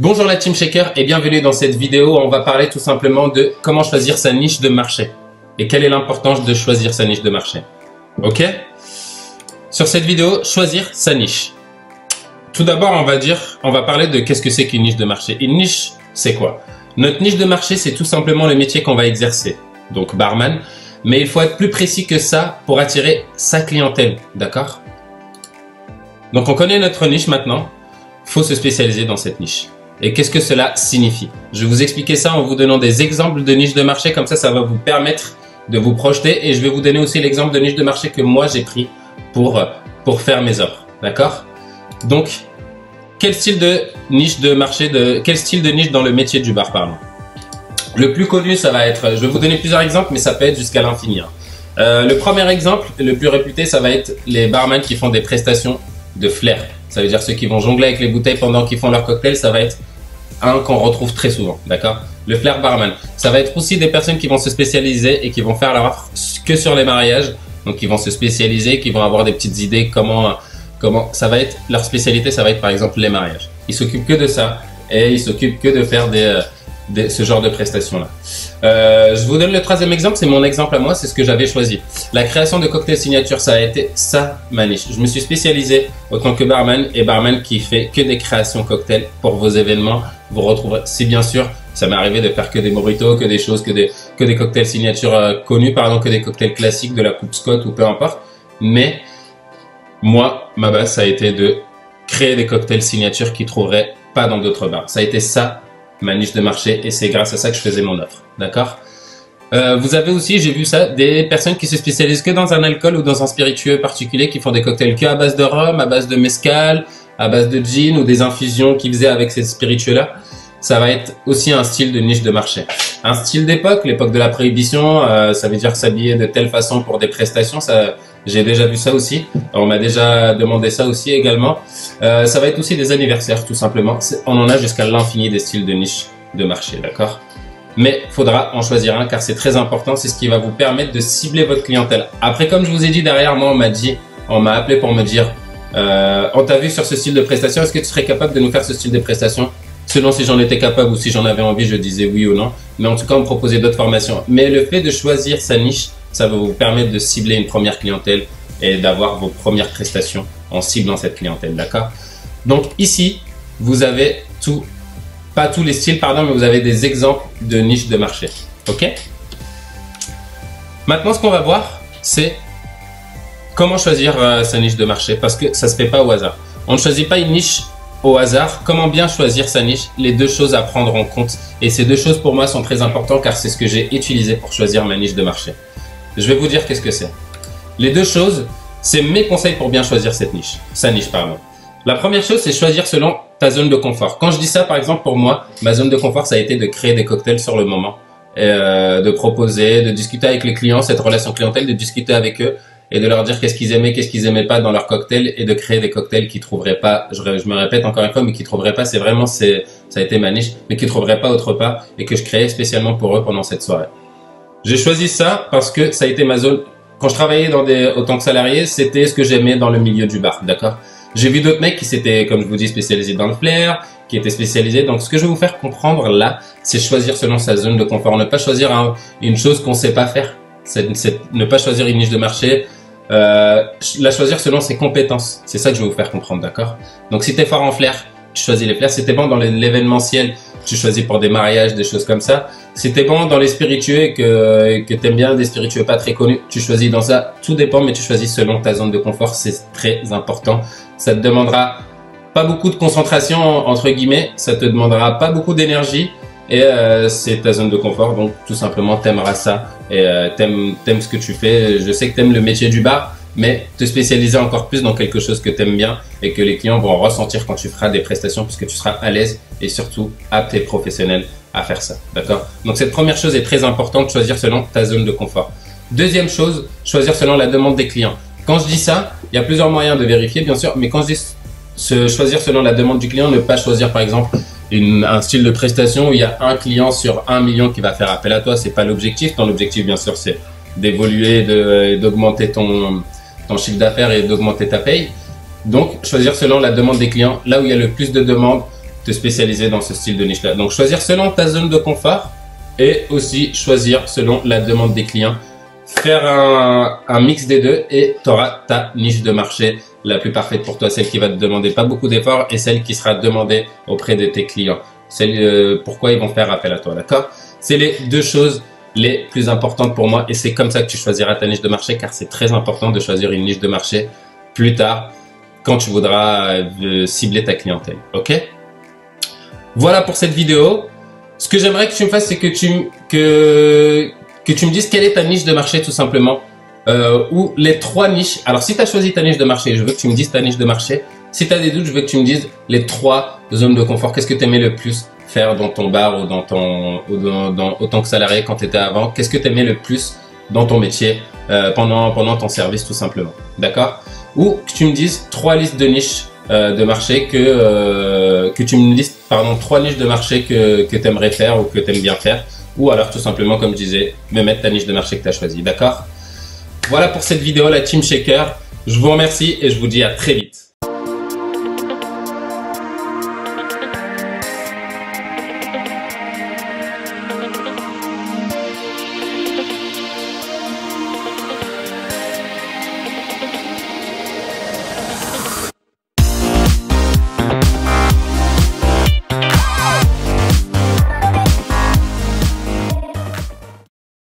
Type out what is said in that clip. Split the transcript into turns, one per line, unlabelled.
Bonjour la Team Shaker et bienvenue dans cette vidéo où on va parler tout simplement de comment choisir sa niche de marché et quelle est l'importance de choisir sa niche de marché. Ok? Sur cette vidéo, choisir sa niche. Tout d'abord, on va parler de qu'est-ce que c'est qu'une niche de marché. Une niche, c'est quoi? Notre niche de marché, c'est tout simplement le métier qu'on va exercer, donc barman, mais il faut être plus précis que ça pour attirer sa clientèle, d'accord? Donc on connaît notre niche maintenant, il faut se spécialiser dans cette niche. Et qu'est-ce que cela signifie? Je vais vous expliquer ça en vous donnant des exemples de niches de marché, comme ça va vous permettre de vous projeter et je vais vous donner aussi l'exemple de niche de marché que moi j'ai pris pour faire mes offres, d'accord? Donc, quel style de niche de marché, quel style de niche dans le métier du bar, pardon? Le plus connu, ça va être, je vais vous donner plusieurs exemples, mais ça peut être jusqu'à l'infini. Le premier exemple, le plus réputé, ça va être les barman qui font des prestations de flair. Ça veut dire ceux qui vont jongler avec les bouteilles pendant qu'ils font leur cocktail, ça va être un qu'on retrouve très souvent, d'accord? Le flair barman. Ça va être aussi des personnes qui vont se spécialiser et qui vont faire leur offre que sur les mariages. Donc, ils vont se spécialiser, qui vont avoir des petites idées comment ça va être, leur spécialité, ça va être par exemple les mariages. Ils s'occupent que de ça et ils s'occupent que de faire ce genre de prestations-là. Je vous donne le troisième exemple, c'est mon exemple à moi, c'est ce que j'avais choisi. La création de cocktails signature, ça a été ça ma niche. Je me suis spécialisé autant que barman et barman qui fait que des créations cocktails pour vos événements. Vous retrouverez, si bien sûr, ça m'est arrivé de faire que des mojitos, que des choses, que des cocktails signature connus, pardon, que des cocktails classiques de la coupe Scott ou peu importe. Mais moi, ma base, ça a été de créer des cocktails signature qu'ils ne trouveraient pas dans d'autres bars. Ça a été ça ma niche de marché et c'est grâce à ça que je faisais mon offre, d'accord? Vous avez aussi, j'ai vu ça, des personnes qui se spécialisent que dans un alcool ou dans un spiritueux particulier, qui font des cocktails que à base de rhum, à base de mezcal, à base de gin ou des infusions qu'ils faisaient avec ces spiritueux-là. Ça va être aussi un style de niche de marché. Un style d'époque, l'époque de la prohibition, ça veut dire s'habiller de telle façon pour des prestations, ça, j'ai déjà vu ça aussi. On m'a déjà demandé ça aussi également. Ça va être aussi des anniversaires, tout simplement. On en a jusqu'à l'infini des styles de niche de marché, d'accord? Mais il faudra en choisir un car c'est très important. C'est ce qui va vous permettre de cibler votre clientèle. Après, comme je vous ai dit derrière moi, on m'a appelé pour me dire on t'a vu sur ce style de prestation, est-ce que tu serais capable de nous faire ce style de prestation? Selon si j'en étais capable ou si j'en avais envie, je disais oui ou non. Mais en tout cas, on me proposait d'autres formations. Mais le fait de choisir sa niche, ça va vous permettre de cibler une première clientèle et d'avoir vos premières prestations en ciblant cette clientèle, d'accord? Donc ici, vous avez pas tous les styles, pardon, mais vous avez des exemples de niches de marché, ok? Maintenant, ce qu'on va voir, c'est comment choisir sa niche de marché, parce que ça se fait pas au hasard. On ne choisit pas une niche au hasard. Comment bien choisir sa niche? Les deux choses à prendre en compte. Et ces deux choses pour moi sont très importantes car c'est ce que j'ai utilisé pour choisir ma niche de marché. Je vais vous dire qu'est-ce que c'est. Les deux choses, c'est mes conseils pour bien choisir sa niche, pardon. La première chose, c'est choisir selon ta zone de confort. Quand je dis ça, par exemple, pour moi, ma zone de confort, ça a été de créer des cocktails sur le moment, de proposer, de discuter avec les clients, cette relation clientèle, de discuter avec eux et de leur dire qu'est-ce qu'ils aimaient pas dans leurs cocktails et de créer des cocktails qu'ils trouveraient pas, je me répète encore une fois, mais qu'ils trouveraient pas, ça a été ma niche, mais qu'ils trouveraient pas autre part et que je créais spécialement pour eux pendant cette soirée. J'ai choisi ça parce que ça a été ma zone, quand je travaillais autant que salarié, c'était ce que j'aimais dans le milieu du bar, d'accord? J'ai vu d'autres mecs qui s'étaient, comme je vous dis, spécialisés dans le flair, qui étaient spécialisés. Donc, ce que je vais vous faire comprendre là, c'est choisir selon sa zone de confort. Ne pas choisir une chose qu'on sait pas faire. Ne pas choisir une niche de marché. La choisir selon ses compétences. C'est ça que je vais vous faire comprendre, d'accord? Donc, si tu es fort en flair, tu choisis les flairs. Si tu es bon dans l'événementiel, tu choisis pour des mariages, des choses comme ça. Si tu es bon dans les spiritueux et que tu aimes bien des spiritueux pas très connus, tu choisis dans ça. Tout dépend, mais tu choisis selon ta zone de confort. C'est très important. Ça te demandera pas beaucoup de concentration, entre guillemets. Ça te demandera pas beaucoup d'énergie. Et c'est ta zone de confort. Donc, tout simplement, t'aimeras ça. Et t'aimes ce que tu fais. Je sais que t'aimes le métier du bar, mais te spécialiser encore plus dans quelque chose que t'aimes bien et que les clients vont ressentir quand tu feras des prestations puisque tu seras à l'aise et surtout apte et professionnel à faire ça, d'accord? Donc cette première chose est très importante, choisir selon ta zone de confort. Deuxième chose, choisir selon la demande des clients. Quand je dis ça, il y a plusieurs moyens de vérifier bien sûr, mais quand je dis choisir selon la demande du client, ne pas choisir par exemple un style de prestation où il y a un client sur 1 million qui va faire appel à toi, c'est pas l'objectif. Ton objectif bien sûr c'est d'évoluer, d'augmenter ton chiffre d'affaires et d'augmenter ta paye. Donc choisir selon la demande des clients, là où il y a le plus de demandes, te spécialiser dans ce style de niche-là. Donc, choisir selon ta zone de confort et aussi choisir selon la demande des clients. Faire un mix des deux et tu auras ta niche de marché la plus parfaite pour toi, celle qui va te demander pas beaucoup d'efforts et celle qui sera demandée auprès de tes clients. Celle pourquoi ils vont faire appel à toi, d'accord? C'est les deux choses les plus importantes pour moi et c'est comme ça que tu choisiras ta niche de marché car c'est très important de choisir une niche de marché plus tard quand tu voudras cibler ta clientèle, ok? Voilà pour cette vidéo. Ce que j'aimerais que tu me fasses, c'est que tu me dises quelle est ta niche de marché tout simplement. Ou les 3 niches. Alors si tu as choisi ta niche de marché, je veux que tu me dises ta niche de marché. Si tu as des doutes, je veux que tu me dises les 3 zones de confort. Qu'est-ce que tu aimais le plus faire dans ton bar ou dans autant que salarié quand tu étais avant? Qu'est-ce que tu aimais le plus dans ton métier pendant ton service tout simplement? D'accord? Ou que tu me dises 3 listes de niches de marché que tu me listes, pardon, 3 niches de marché que tu aimerais faire ou que tu aimes bien faire. Ou alors tout simplement, comme je disais, me mettre ta niche de marché que tu as choisie. D'accord? Voilà pour cette vidéo, la Team Shaker. Je vous remercie et je vous dis à très vite.